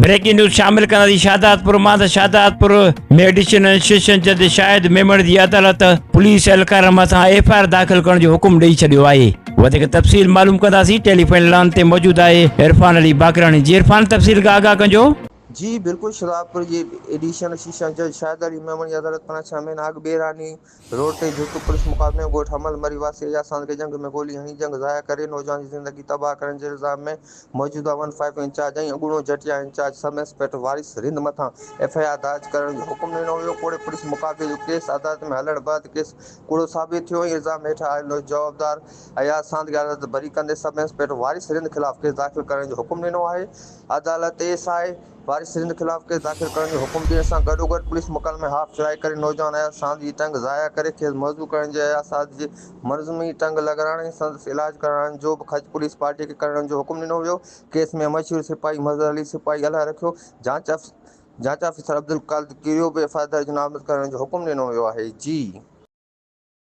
Breaking news शामिल कंदी शादातपुर मां त शादातपुर मेडिसिन स्टेशन जद शायद मेमण की अदालत पुलिस एहलकार मथा एफआईआर दाखिल करण जो हुकुम ॾेई छॾियो आहे। वधीक तफ़सील मालूम कंदासीं। टेलीफोन लाइन ते मौजूद आहे इरफान अली बाकरानी। जी इरफान, तफ़सील का आगाह कजो। जी बिल्कुल, शादातपुर जी एडिशनल सेशन जज शाहिद अली मेमन की अदालत पारां 6 महीना अॻु बेरानी रोड ते जुर्त पुलिस मुक़ाबले में ॻोठ हमल मरीवासी एजाज के जंग में गोली हणी जंग ज़ाया करे नौजवान की ज़िंदगी तबाह करण के इल्ज़ाम में मौजूदा 15 इंचार्ज ऐं अॻूणो जटिया इंचार्ज सब इंस्पेक्टर वारिस रिंद मथां एफआईआर दर्ज करण जो हुकुम ॾिनो वियो। कोड़े पुलिस मुक़ाबले जो केस अदालत में हलण बैदि केस कूड़ो साबित थियो। इल्ज़ाम हेठि आयल जवाबदार अयाज सांद की अदालत बरी कंदे सब इंस्पेक्टर वारिस रिंद खिलाफ़ केस दाख़िल करण जो हुकुम ॾिनो आहे। अदालत एएसआई वारिस रिंद खिलाफ़ केस दाख़िल करण जो हुकुम ॾियण सां गॾोगॾु पुलिस मुकदमे में हाथ फिराए करे नौजवान अयाज सांद जी टंग ज़ाया करे खेसि मौजू करण जे अयाज सांद जे मर्ज़मी टंग लॻाइण संदसि इलाज कराइण जो बि ख़र्च पुलिस पार्टी खे करण जो हुकुम ॾिनो वियो। केस में मशहूर सिपाही मज़हर अली सिपाही अलाए रखियो। जांच अफ़सर अब्दुल कादिर किरियो बि एफआईआर दर्ज नामज़द करण जो हुकुम ॾिनो वियो आहे। जी।